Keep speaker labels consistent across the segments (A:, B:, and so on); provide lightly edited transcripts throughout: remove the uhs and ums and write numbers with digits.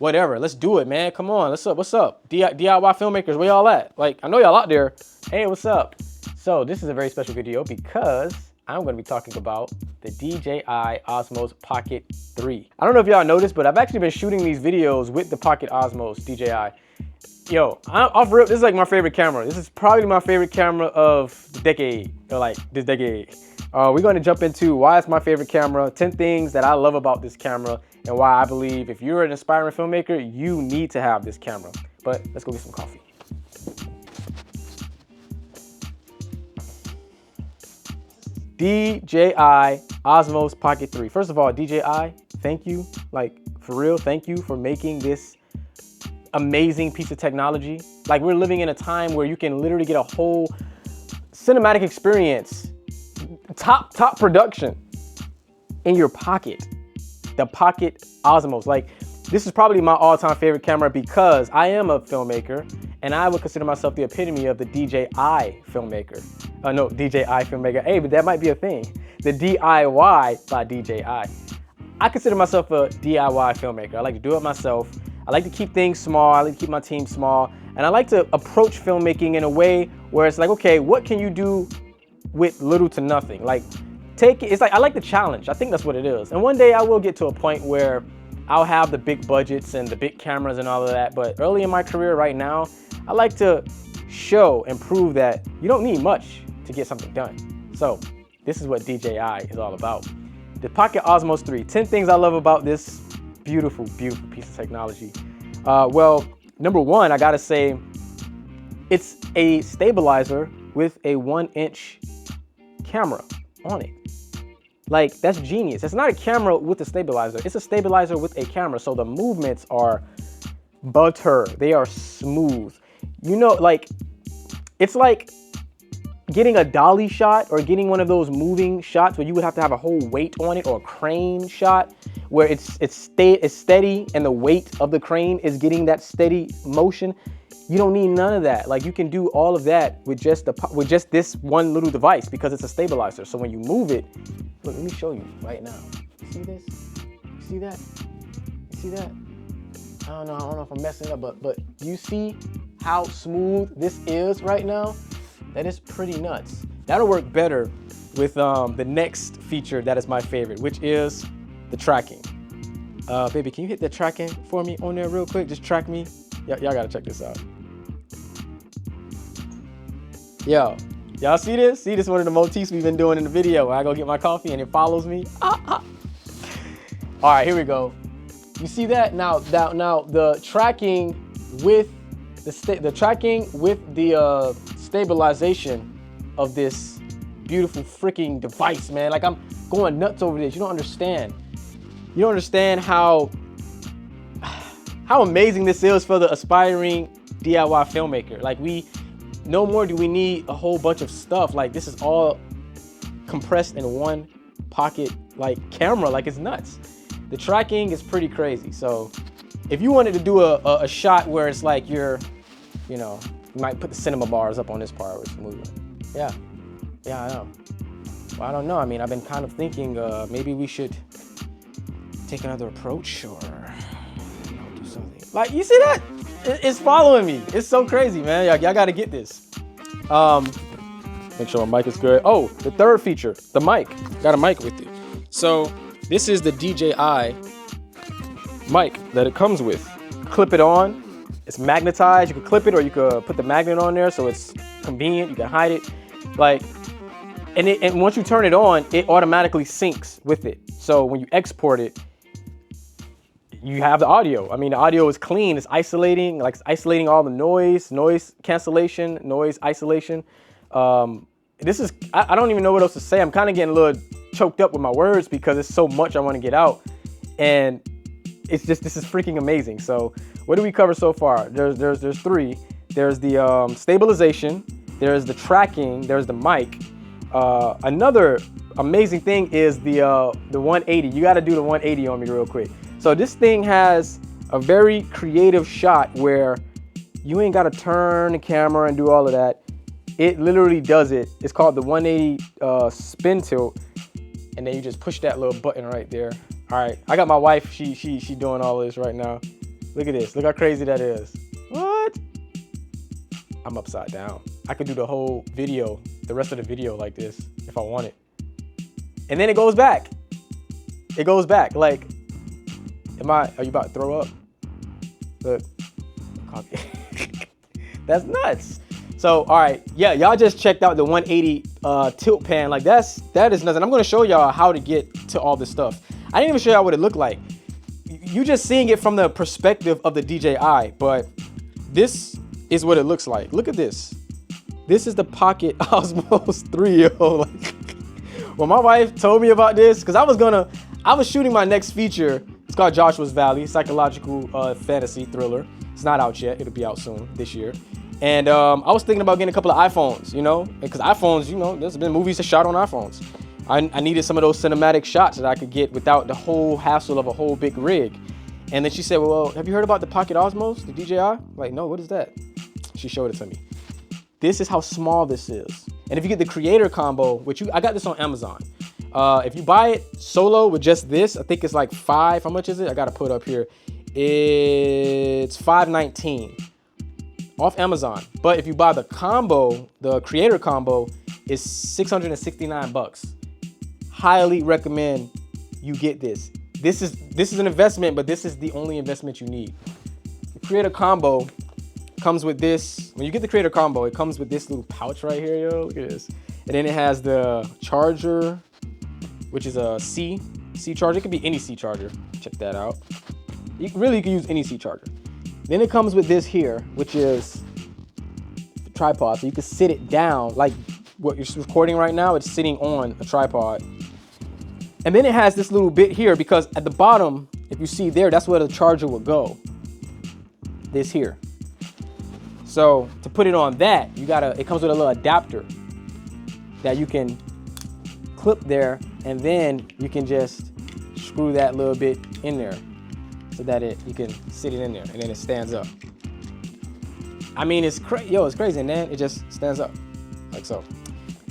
A: whatever. Let's do it, man. Come on. What's up? DIY filmmakers, where y'all at? Like, I know y'all out there. Hey, what's up? So this is a very special video because I'm going to be talking about the DJI Osmo Pocket 3. I don't know if y'all noticed, but I've actually been shooting these videos with the Pocket Osmos DJI. Yo, off rip, this is like my favorite camera. This is probably my favorite camera of the decade, or like this decade. We're going to jump into why it's my favorite camera, 10 things that I love about this camera, and why I believe if you're an aspiring filmmaker, you need to have this camera. But let's go get some coffee. DJI Osmo Pocket 3. First of all, DJI, thank you. Like, for real, thank you for making this amazing piece of technology. Like, we're living in a time where you can literally get a whole cinematic experience, top production in your pocket. The Pocket Osmos. Like, this is probably my all-time favorite camera because I am a filmmaker and I would consider myself the epitome of the DJI filmmaker. No, DJI filmmaker. Hey, but that might be a thing. The DIY by DJI. I consider myself a DIY filmmaker. I like to do it myself. I like to keep things small. I like to keep my team small. And I like to approach filmmaking in a way where it's like, okay, what can you do with little to nothing? Like, it's like, I like the challenge. I think that's what it is. And one day I will get to a point where I'll have the big budgets and the big cameras and all of that. But early in my career right now, I like to show and prove that you don't need much to get something done. So this is what DJI is all about. The Pocket Osmos 3, 10 things I love about this beautiful, beautiful piece of technology. Well, number one, I gotta say, it's a stabilizer with a 1-inch camera on it. Like, that's genius. It's not a camera with a stabilizer. It's a stabilizer with a camera. So the movements are butter. They are smooth. You know, like, it's like getting a dolly shot or getting one of those moving shots where you would have to have a whole weight on it, or a crane shot where it's steady and the weight of the crane is getting that steady motion. You don't need none of that. Like, you can do all of that with just this one little device because it's a stabilizer. So when you move it, look, let me show you right now. See this? You see that? You see that? I don't know if I'm messing it up, but you see how smooth this is right now? That is pretty nuts. That'll work better with the next feature that is my favorite, which is the tracking. Baby, can you hit the tracking for me on there real quick? Just track me. Y'all gotta check this out. Yo, y'all see this? See, this is one of the motifs we've been doing in the video where I go get my coffee and it follows me. All right, here we go. You see that? Now the tracking with the stabilization of this beautiful freaking device, man. Like, I'm going nuts over this. You don't understand. You don't understand how amazing this is for the aspiring DIY filmmaker. Like, no more do we need a whole bunch of stuff. Like, this is all compressed in one pocket, like, camera. Like, it's nuts. The tracking is pretty crazy. So if you wanted to do a shot where it's like you might put the cinema bars up on this part where it's moving. Yeah, I know. Well, I don't know. I mean, I've been kind of thinking maybe we should take another approach or do something. Like, you see that? It's following me. It's so crazy, man. Y'all got to get this. Make sure my mic is good. Oh, the third feature, the mic. Got a mic with it. So this is the DJI mic that it comes with. Clip it on. It's magnetized. You can clip it or you could put the magnet on there so it's convenient. You can hide it. Like, and once you turn it on, it automatically syncs with it. So when you export it, you have the audio. I mean, the audio is clean. It's isolating, like it's isolating all the noise cancellation, noise isolation. This is, I don't even know what else to say. I'm kind of getting a little choked up with my words because it's so much I want to get out. And it's just, this is freaking amazing. So what do we cover so far? There's three. There's the stabilization, there's the tracking, there's the mic. Another amazing thing is the 180. You got to do the 180 on me real quick. So this thing has a very creative shot where you ain't got to turn the camera and do all of that. It literally does it. It's called the 180 spin tilt. And then you just push that little button right there. All right, I got my wife, she doing all this right now. Look at this. Look how crazy that is. What? I'm upside down. I could do the whole video, the rest of the video like this if I wanted. And then it goes back. It goes back. Like, are you about to throw up? Look. That's nuts. So, all right. Yeah, y'all just checked out the 180 tilt pan. Like, that is nuts. And I'm going to show y'all how to get to all this stuff. I didn't even show y'all what it looked like. You just seeing it from the perspective of the DJI, but this is what it looks like. Look at this. This is the Pocket Osmos 3, yo. Like, when my wife told me about this, because I was shooting my next feature. It's called Joshua's Valley, psychological fantasy thriller. It's not out yet. It'll be out soon this year. And I was thinking about getting a couple of iPhones, you know, because iPhones, you know, there's been movies that shot on iPhones. I needed some of those cinematic shots that I could get without the whole hassle of a whole big rig. And then she said, well, have you heard about the Pocket Osmos, the DJI? I'm like, no, what is that? She showed it to me. This is how small this is. And if you get the creator combo, which I got this on Amazon. If you buy it solo with just this, I think it's like how much is it? I gotta put up here. It's $519 off Amazon. But if you buy the combo, the creator combo, is $669. Highly recommend you get this. This is an investment, but this is the only investment you need. The creator combo comes with this. When you get the creator combo, it comes with this little pouch right here, yo. Look at this. And then it has the charger, which is a C charger. It could be any C charger. Check that out. You can use any C charger. Then it comes with this here, which is the tripod. So you can sit it down like what you're recording right now. It's sitting on a tripod. And then it has this little bit here because at the bottom, if you see there, that's where the charger will go. This here. So to put it on that, it comes with a little adapter that you can clip there, and then you can just screw that little bit in there so that you can sit it in there, and then it stands up. I mean, it's crazy, and then it just stands up like so.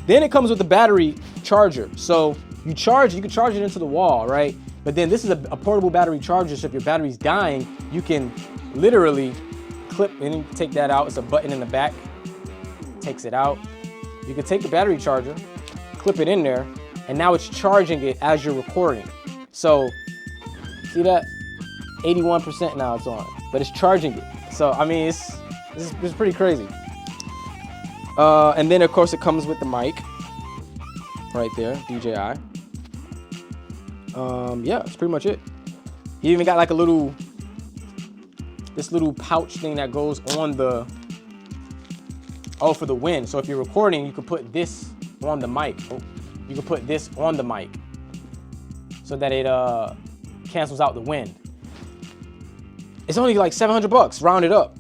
A: Then it comes with the battery charger. So you can charge it into the wall, right? But then this is a portable battery charger, so if your battery's dying, you can literally clip and take that out. It's a button in the back, takes it out. You can take the battery charger, clip it in there, and now it's charging it as you're recording. So see that? 81% now it's on, but it's charging it. So I mean, it's pretty crazy. And then of course it comes with the mic right there, DJI. Yeah, that's pretty much it. You even got like this little pouch thing that goes on for the wind. So if you're recording, you can put this on the mic. You can put this on the mic so that it cancels out the wind. It's only like $700, rounded up,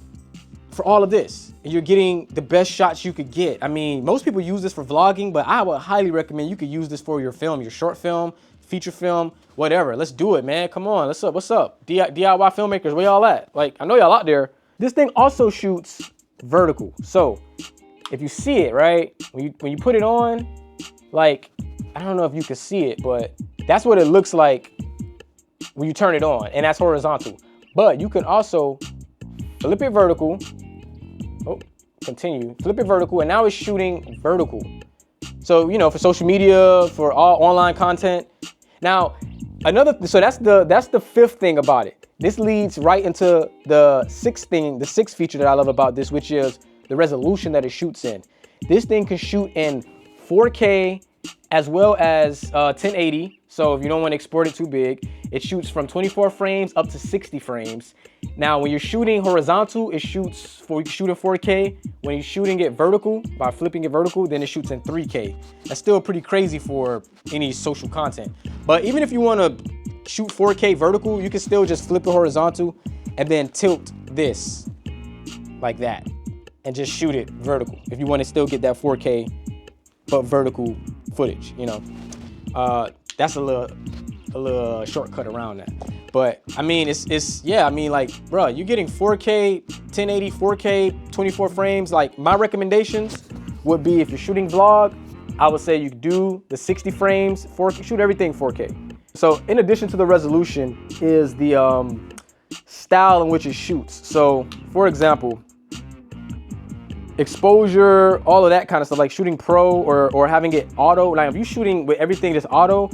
A: for all of this. And you're getting the best shots you could get. I mean, most people use this for vlogging, but I would highly recommend you could use this for your film, your short film, feature film, whatever. Let's do it, man. Come on, what's up? DIY filmmakers, where y'all at? Like, I know y'all out there. This thing also shoots vertical. So if you see it, right, when you put it on, like, I don't know if you can see it, but that's what it looks like when you turn it on, and that's horizontal. But you can also flip it vertical. Continue. Flip it vertical, and now it's shooting vertical. So, you know, for social media, for all online content. Now, so that's the fifth thing about it. This leads right into the sixth feature that I love about this, which is the resolution that it shoots in. This thing can shoot in 4K as well as 1080. So if you don't want to export it too big, it shoots from 24 frames up to 60 frames. Now, when you're shooting horizontal, you can shoot in 4K. When you're shooting it vertical, by flipping it vertical, then it shoots in 3K. That's still pretty crazy for any social content. But even if you want to shoot 4K vertical, you can still just flip it horizontal and then tilt this like that and just shoot it vertical if you want to still get that 4K but vertical footage, you know. That's a little shortcut around that. But I mean, yeah, I mean, like, bro, you're getting 4K, 1080, 4K, 24 frames. Like, my recommendations would be, if you're shooting vlog, I would say you do the 60 frames, 4K, shoot everything 4K. So in addition to the resolution is the style in which it shoots. So for example, exposure, all of that kind of stuff, like shooting pro or having it auto. Like if you're shooting with everything just auto,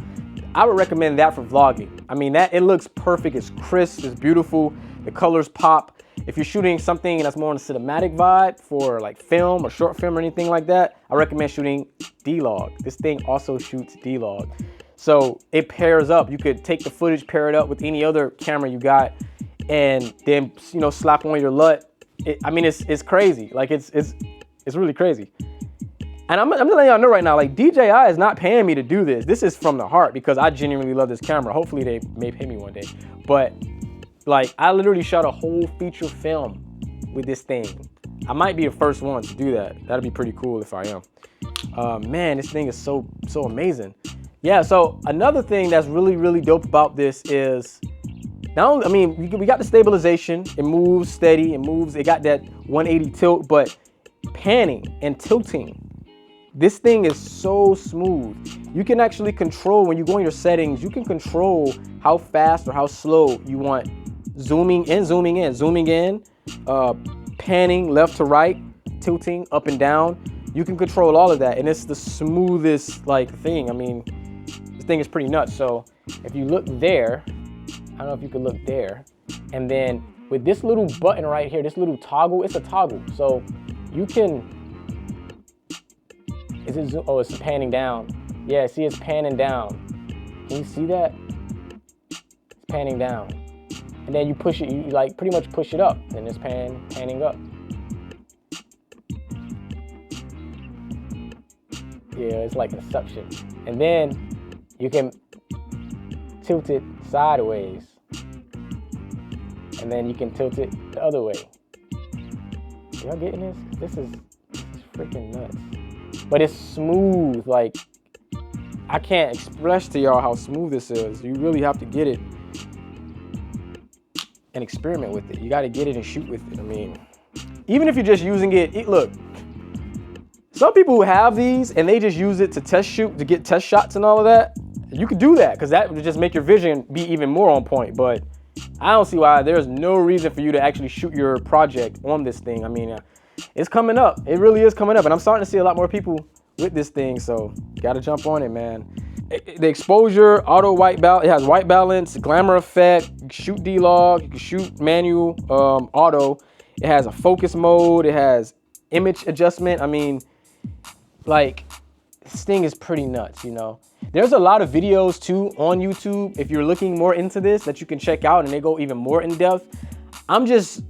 A: I would recommend that for vlogging. I mean, it looks perfect, it's crisp, it's beautiful, the colors pop. If you're shooting something that's more on a cinematic vibe for like film or short film or anything like that, I recommend shooting D-Log. This thing also shoots D-Log. So it pairs up. You could take the footage, pair it up with any other camera you got, and then, you know, slap on your LUT. I mean, it's crazy. Like it's really crazy. And I'm letting y'all know right now, like DJI is not paying me to do this. This is from the heart because I genuinely love this camera. Hopefully they may pay me one day. But like I literally shot a whole feature film with this thing. I might be the first one to do that. That'd be pretty cool if I am. Man, this thing is so amazing. Yeah, so another thing that's really dope about this is, now, I mean, we got the stabilization. It moves steady, it got that 180 tilt, but panning and tilting, this thing is so smooth. You can actually control, when you go in your settings, you can control how fast or how slow you want zooming in, panning left to right, tilting up and down. You can control all of that, and it's the smoothest like thing. I mean, this thing is pretty nuts. So if you look there, I don't know if you can look there, and then with this little button right here, this little toggle, it's a toggle. So you can, is it zoom? Oh, it's panning down. Yeah, see, it's panning down. Can you see that? It's panning down. And then you push it, you like pretty much push it up, and it's panning up. Yeah, it's like a suction. And then you can tilt it sideways. And then you can tilt it the other way. Y'all getting this? This is freaking nuts. But it's smooth, like, I can't express to y'all how smooth this is. You really have to get it and experiment with it. You gotta get it and shoot with it. I mean, even if you're just using it, look, some people who have these and they just use it to test shoot, to get test shots and all of that, you could do that because that would just make your vision be even more on point. But I don't see why. There's no reason for you to actually shoot your project on this thing. I mean, it's coming up. It really is coming up. And I'm starting to see a lot more people with this thing. So gotta jump on it, man. The exposure, auto white balance, it has white balance, glamour effect, you can shoot D-Log, you can shoot manual, auto. It has a focus mode, it has image adjustment. I mean, like, this thing is pretty nuts, you know. There's a lot of videos too on YouTube, if you're looking more into this, that you can check out and they go even more in depth. I just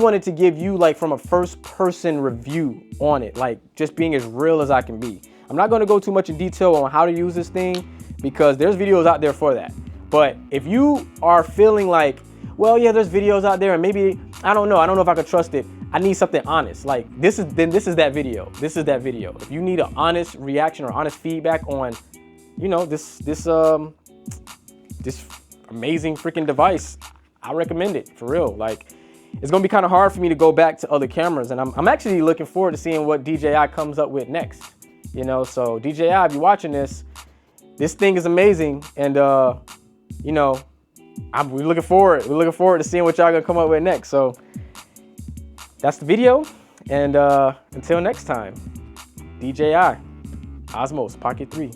A: wanted to give you like from a first person review on it, like just being as real as I can be. I'm not gonna go too much in detail on how to use this thing because there's videos out there for that. But if you are feeling like, well, yeah, there's videos out there and maybe, I don't know if I could trust it. I need something honest. Like this is that video. This is that video. If you need an honest reaction or honest feedback on, you know, this amazing freaking device, I recommend it for real. Like, it's gonna be kind of hard for me to go back to other cameras, and I'm actually looking forward to seeing what DJI comes up with next. You know, so DJI, if you're watching this thing is amazing, and you know, we're looking forward to seeing what y'all gonna come up with next. So that's the video, and until next time, DJI Osmo Pocket 3.